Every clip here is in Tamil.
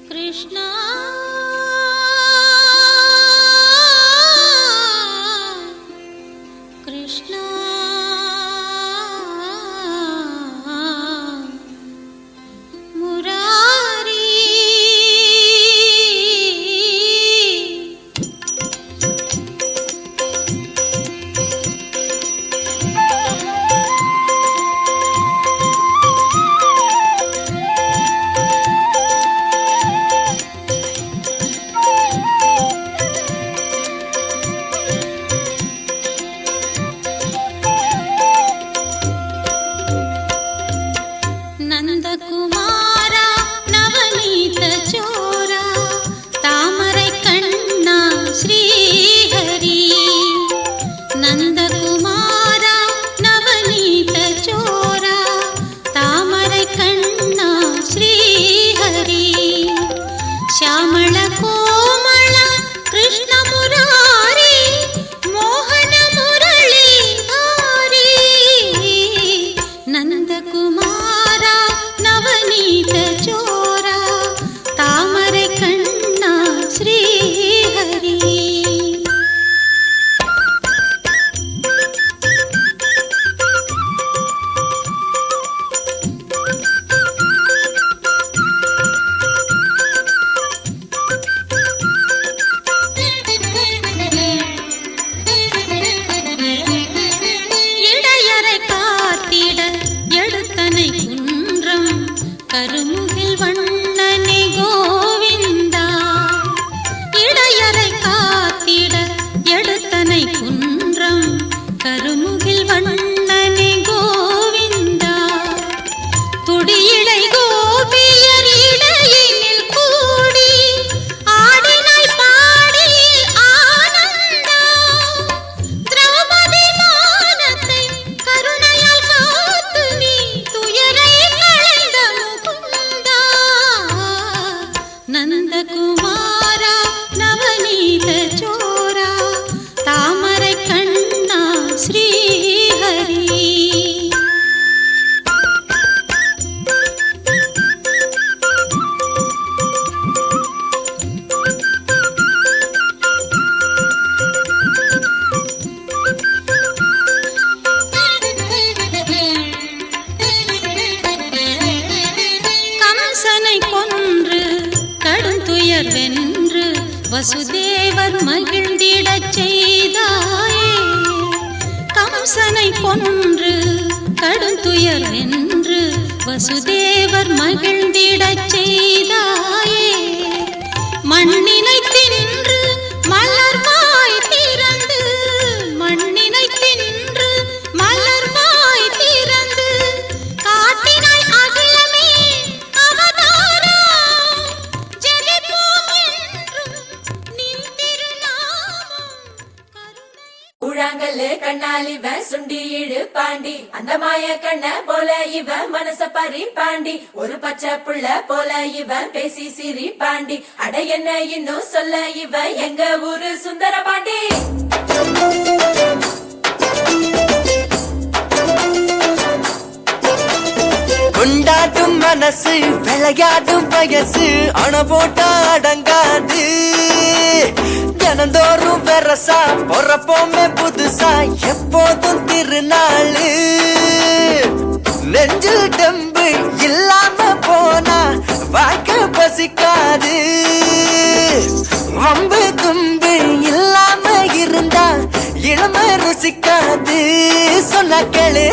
कृष्णा कृष्णा मुरारी வசுதேவர் மகிழ்ந்திடச் செய்தாயே. கம்சனை கொன்று கடுந்துயர் வென்று வசுதேவர் மகிழ்ந்திடச் செய்தாயே. மண்ணினை தின்று மலர்வாய் திறந்து, மண்ணினை தின்று மலர்வாய் திறந்து காட்டினாய் அகிலமே அவதாரா. ஜெபிப்போம் என்றும் நின் திருநாமம் கருணை. கூழாங்கல்லு கண்ணால் இவ சுண்டி இழு பாண்டி, அந்த மாய கண்ண போல இவ மனச பறி பாண்டி, ஒரு பச்சை புள்ள போல இவ பேசி சிரி பாண்டி. அட என்ன இன்னும் சொல்ல இவ எங்க ஊரு சுந்தர பாண்டி. கொண்டாட்டும் மனசு விளையாடும் வயசு, அண போட்டா அடங்காது. தினந்தோறும் வெரசா பொறப்போமே புதுசா, எப்போதும் திருநாளு. நெஞ்சில் டம்பு இல்லாம போனா வாழ்க்கை பசிக்காது. வம்பு தும்பு இல்லாம இருந்தா இளமை ருசிக்காது. சொன்ன கேளு.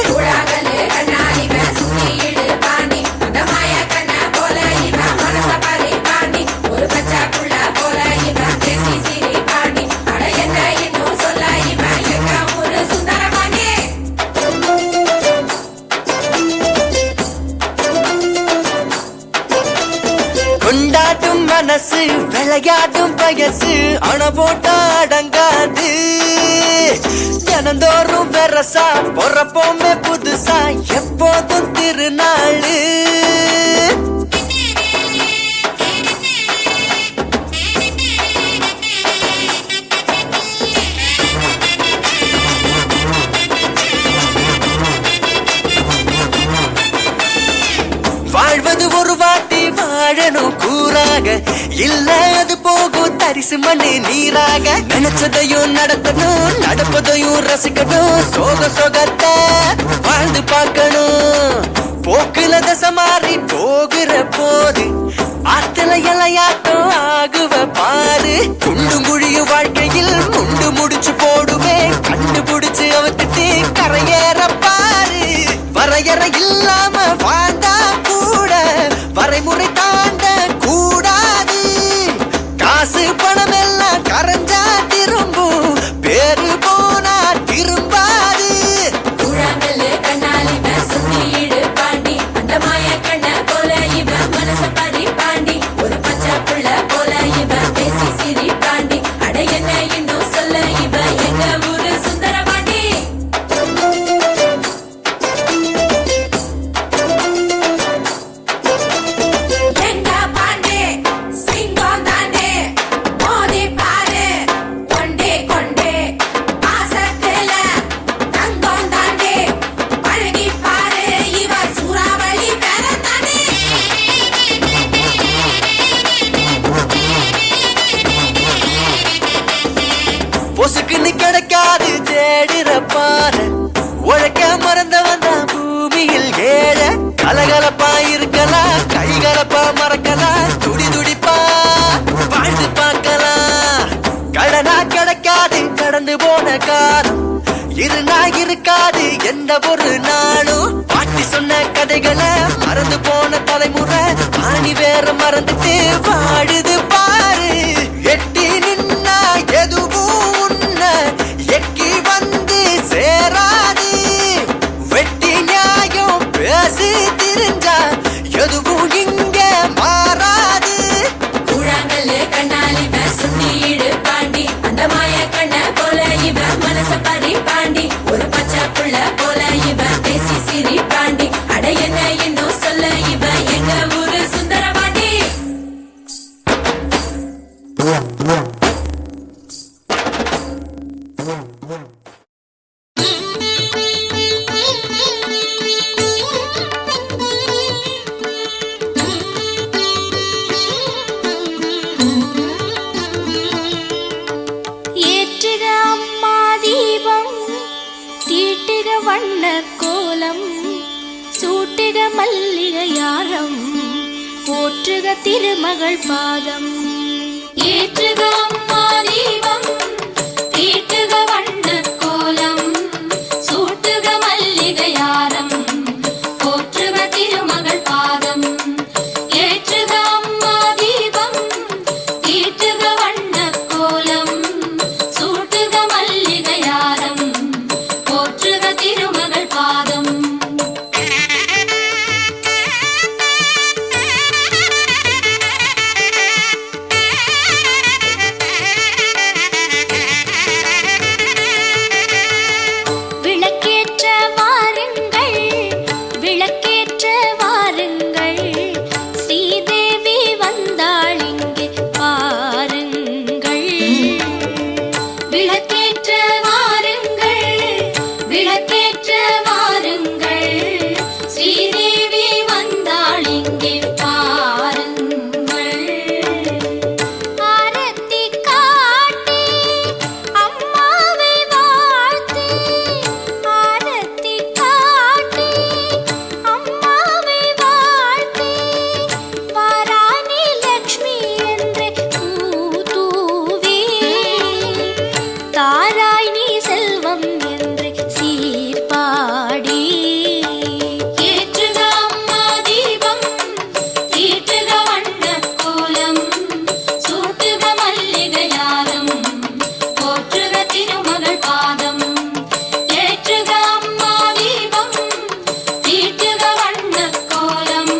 கொண்டாட்டும் மனசு விளையாடும் வயசு, அண போட்டா அடங்காது. தினந்தோறும் வெரசா பொறப்போமே புதுசா, எப்போதும் திருநாளு. வாழ்வது ஒரு வாட்டி வாழணும் கூறாக, இல்ல அது போகும் தரிசு மண்ணு நீராக. நினைச்சதையும் நடத்தணும், நடப்பதையும் ரசிக்கணும், சோக சோகத்தை வாழ்ந்து பார்க்கணும். போக்குல தசை மாறி போகிற போது ஆத்துல இலையாட்டம் ஆகுவ பாரு. குண்டு முழியும் வாழ்க்கையில் முண்டு முடிச்சு போடுவே, கண்டுபிடிச்சு அவத்துட்டு கரையேற பாரு. வரையறை இல்லாம வாழ்ந்தா கூட வரைமுறை தாண்ட கூடாது. காசு பணம் எல்லாம் கரைஞ்சா திரும்பும், பேரு போனா திரும்பாது. கூழாங்கல்லு கண்ணால் இவ சுண்டி இழு பாண்டி, அந்த மாய கண்ண போல இவ மனச பறி பாண்டி, ஒரு பச்சை புள்ள போல இவ பேசி சிரி பாண்டி. அட என்ன இன்னும் சொல்ல இவ எங்க ஊரு சுந்தர பாண்டி. எங்க பாண்டி சிங்கம் தாண்டி மோதி பாரு, கொண்டே கொண்டே ஆசத்துல தங்கம் தாண்டி பழகி பாரு, இவ சூறாவளி பேர தாண்டி. பொசுக்குன்னு கிடைக்காது தேடுற பாரு, உழைக்க மறந்தவன் தான் பூமியில் ஏழ. கலகலப்பா இருக்கலாம், கைகலப்பா மறக்கலாம், துடி துடிப்பா வாழ்ந்து பார்க்கலாம். கடனா கிடைக்காது கடந்து போன காலம், இருநா இருக்காது எந்த ஒரு நாளும். பாட்டி சொன்ன கதைகளை மறந்து போன தலைமுறை ஆணி வேற மறந்துட்டு வாழுது பாரு. எட்டி நின்னா எதுவும் உன்ன எக்கி வந்து சேராது. கார்த்திக வண்ணர் கோலம் சூட்டுக மல்லிகையாரம் போற்றுக திருமகள் பாதம் ஏற்றுக அம்மா தீபம் தீட்டுக வண்ணக் கோலம் சூட்டுக மல்லிகையாரம் போற்றுக திருமகள் பாதம் ஏற்றுக அம்மா தீபம் தீட்டுக வண்ணக் கோலம் சூட்டுக மல்லிகையாரம் போற்றுக திருமகள் பாதம் விளக்கேற்ற வாருங்கள் விளக்கேற்ற வாருங்கள் ஸ்ரீதேவி வந்தாள் இங்கே பாருங்கள் விளக்கேற்ற வாருங்கள் விளக்கேற்ற வாருங்கள் ஸ்ரீதேவி வந்தாள் இங்கே பாருங்கள் ஆரத்தி காட்டி அம்மாவை வாழ்த்தி ஆரத்தி காட்டி அம்மாவை வாழ்த்தி வாராணி லக்ஷ்மி என்று பூதூவி தாராய் நீ செல்வம் என்று சீர்பாடி ஏற்றுக அம்மா தீபம் தீட்டுக வண்ணக் கோலம் சூட்டுக மல்லிகையாரம் போற்றுக திருமகள் பாதம் ஏற்றுக அம்மா தீபம் தீட்டுக வண்ணக் கோலம்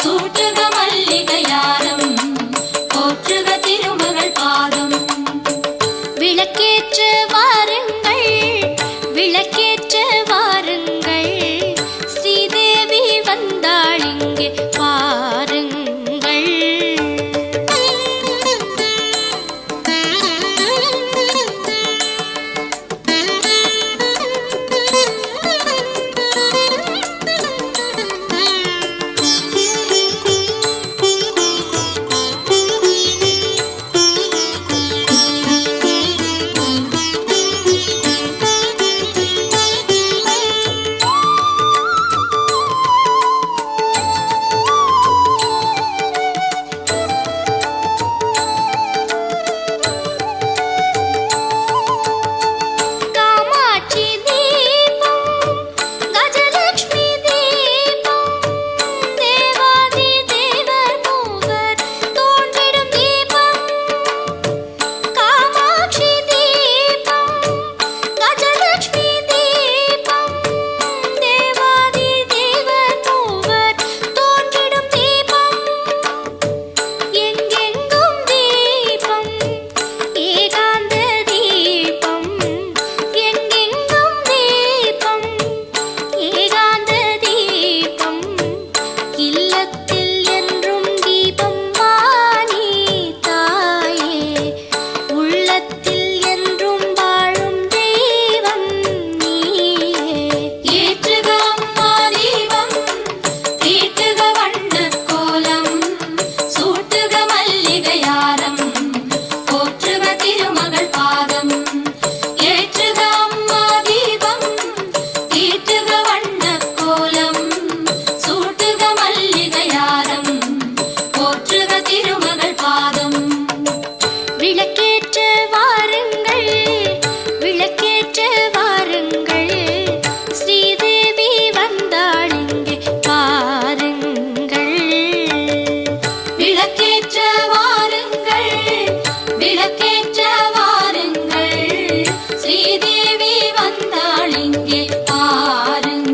சூட்டுக மல்லிகையாரம் போற்றுக திருமகள் பாதம் விளக்கேற்ற வாருங்கள் விளக்கேற்ற வாருங்கள் ஸ்ரீதேவி வந்தாள் இங்கே பாருங்கள் காமாட்சி தீபம் கஜலட்சுமி தீபம் தேவாதி தேவர் மூவர் தோன்றிடும் தீபம் காமாட்சி தீபம் கஜலட்சுமி தீபம் தேவாதி தேவர் மூவர் தோன்றிடும் தீபம் எங்கெங்கும் தீபம் ஏகாந்த தீபம் எங்கெங்கும் தீபம் ஏகாந்த தீபம் இல்லத்தில் என்றும் தீபம் வாணி தாயே உள்ளத்தில் என்றும் வாழும் தெய்வம் நீயே ஏற்றுக அம்மா தீபம் தீட்டுக வண்ணக் கோலம் சூட்டுக மல்லிகையாரம் போற்றுக திருமகள் பாதம் ஏற்றுக அம்மா தீபம் தீட்டுக வண்ணக் கோலம் சூட்டுக மல்லிகையாரம் போற்றுக திருமகள் பாதம் விளக்கேற்ற வாருங்கள் விளக்கேற்ற வாருங்கள் ஸ்ரீதேவி வந்தாள் இங்கே பாருங்கள் விளக்கேற்ற வாருங்கள் விளக்கேற்ற வாருங்கள் ஸ்ரீதேவி வந்தாள் இங்கே பாருங்கள்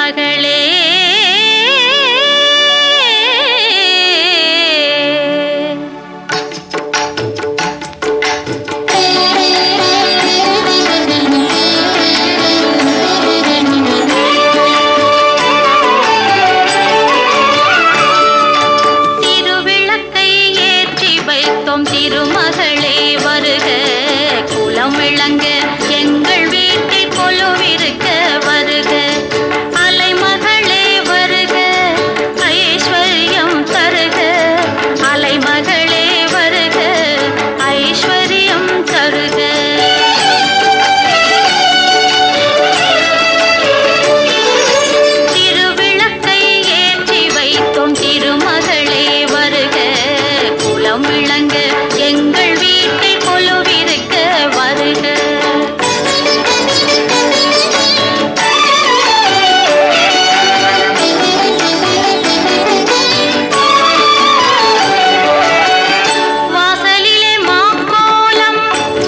மகளே திருவிளக்கை ஏற்றி வைத்தோம் திருமகளே வருக குலம் விளங்க எங்கள் வீட்டில் கொலுவிருக்க வருக அலைமகளே வருக ஐஸ்வர்யம் தருக அலைமகளே வருக ஐஸ்வர்யம் தருக திருவிளக்கை ஏற்றி வைத்தோம் திருமகளே வருக குலம் விளங்க எங்கள் வீட்டில் கொலுவிருக்க வருக வாசலிலே மாக்கோலம்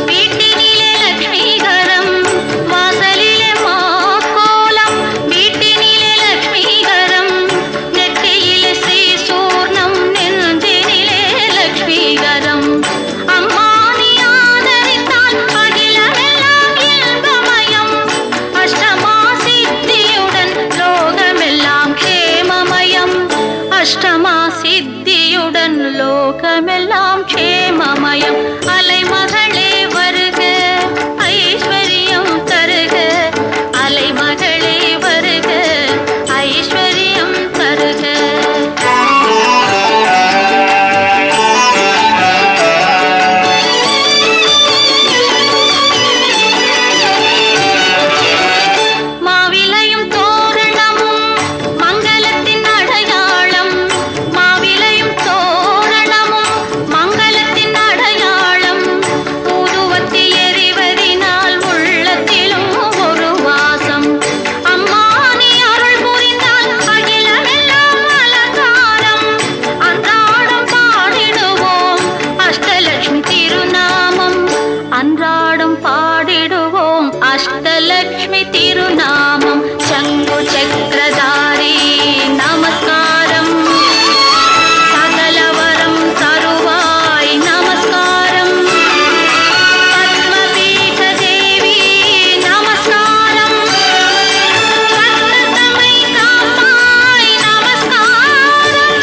வீட்டினிலே லட்சுமிகரம் வாசலிலே மாக்கோலம் வீட்டினிலே லட்சுமிகரம் நெற்றியிலே ஸ்ரீ சூர்ணம் நெஞ்சினிலே லட்சுமிகரம் அம்மா நீ ஆதரித்தால் அகிலமெல்லாம் இன்பமயம் அஷ்டமா சித்தியுடன் லோகமெல்லாம் க்ஷேமமயம் அஷ்டமா சித்தியுடன் லோகமெல்லாம் க்ஷேமமயம் அலைமகளே வருக ஐஸ்வர்யம் தருக அலைமகளே வருக ஐஸ்வர்யம் தருக மாவிலையும் தோரணமும் மங்களத்தின் அடையாளம் மாவிலையும் தோரணமும் மங்களத்தின் அடையாளம் ஊதுவத்தி எறிவதினால் உள்ளத்திலும் ஒரு வாசம் அம்மா நீ அருள் புரிந்தால் அகிலமெல்லாம் அலங்காரம் அன்றாடம் பாடிடுவோம் அஷ்டலட்சுமி திருநாமம் அன்றாடம் பாடிடுவோம் அஷ்டலட்சுமி திருநாமம் சங்கு சக்கரதாரி நமஸ்காரம் சகலவரம் தருவாய் நமஸ்காரம் பத்மபீட தேவி நமஸ்காரம் பத்மதமை காப்பாய் நமஸ்காரம்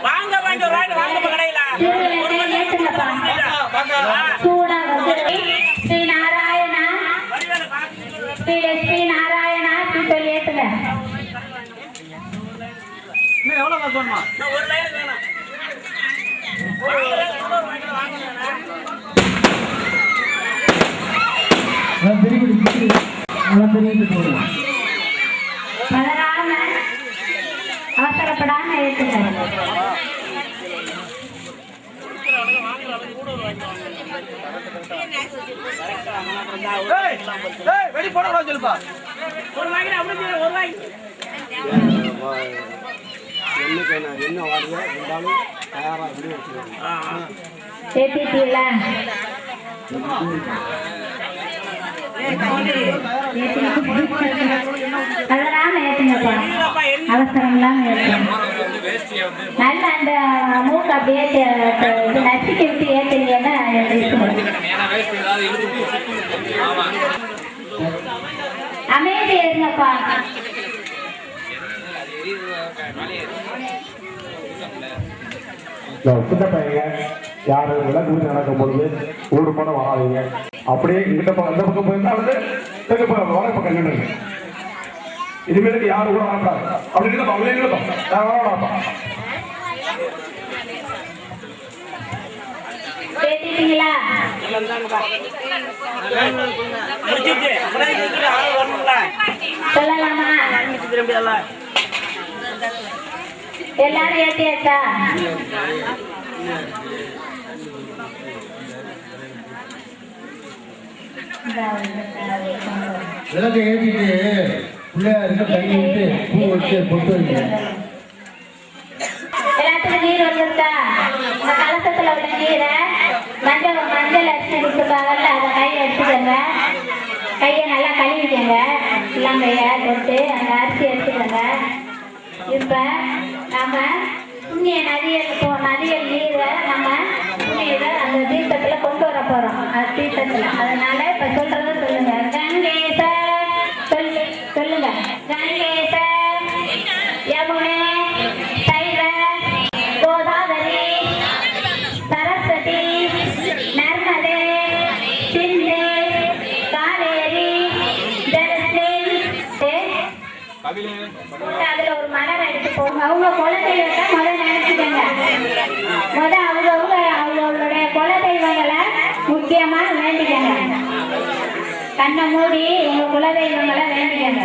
வாங்க வாங்க வாங்க வாங்க கடையில ஸ்ரீ நாராயணா ஸ்ரீ நாராயணா சொல்லி ஏத்துங்க எவ்வளவு சொன்னா ஒரு லைன் வேணும் பலராம அவசரப்படாம ஏத்துங்க வெடி போட சொல்லுப்பா ஒரு வாங்கி அப்படி ஒரு வாங்கி என்ன வாடுங்க இருந்தாலும் தயாரா இப்படி வச்சுக்கோங்க ஏத்திட்டீங்களா பலராம ஏத்துங்கப்பா அவசரம் இல்லாம ஏத்துங்க நல்ல அந்த மூக்கு அப்படியே நசுக்கி விட்டு ஏத்துனீங்கன்னா அமைதி இருங்கப்பா சின்ன பையங்க யாரு விளக்கு ஊற்றி நடக்கும் பொழுது ஊடு போட வராதீங்க. அப்படியே இந்த பக்கம் இந்த பக்கம் போயிருந்தா வந்து தெற்கு பக்கம் வட பக்கம் நின்றுங்க. இனிமேலுக்கு யாரு கூட வரக்கூடாது. அப்படி இல்லப்பா, அவங்களே இல்லப்பா, நான் வரப்பா. முடிச்சிட்டு அப்புறம் இதுக்கு ஆள் வரணும்ல சொல்லலாமா? திரும்பி எல்லாம் எல்லாரும் ஏத்தியாச்சா? விளக்கை ஏற்றிட்டு பிள்ளையாருக்கு தண்ணி விட்டு பூ வச்சு பொட்டு வைங்க. எல்லாத்துக்கும் நீர் வந்துருக்கா? இந்த கலசத்துல உள்ள நீரை மஞ்சள் அரிசி கொடுத்துருக்காங்கல்ல, அதை கையை எடுத்துக்கோங்க. கையை நல்லா கழுவிக்கங்க. இளங்கைய தொட்டு அந்த அரிசி எடுத்துக்கோங்க. இப்ப நம்ம புண்ணிய நதியல் நீரை நம்ம புண்ணியத அந்த தீர்த்தத்துல கொண்டு வர போறோம். அது தீர்த்தத்துல. அதனால இப்ப சொல்றது சொல்லுங்க. கங்கேச சொல்லுங்க. கங்கேச யமுனே சைவ கோதாவரி சரஸ்வதி நர்மதே சிந்து காவேரி அதுல ஒரு மலர் எடுத்து போங்க. அவங்க குலதெய்வத்தை முதல் நினைச்சுக்கோங்க. அவங்களுடைய குலதெய்வங்களை முக்கியமா வேண்டிக்கங்க. கண்ணை மூடி உங்க குலதெய்வங்களை வேண்டிக்கங்க.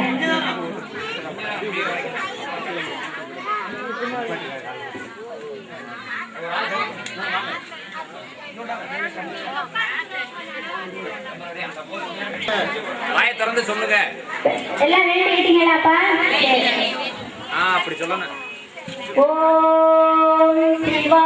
வாயை திறந்து சொல்லுங்க. எல்லாம் வேண்டிக்கிட்டீங்களாப்பா? அப்படி சொல்லணும். ஓம் சிவா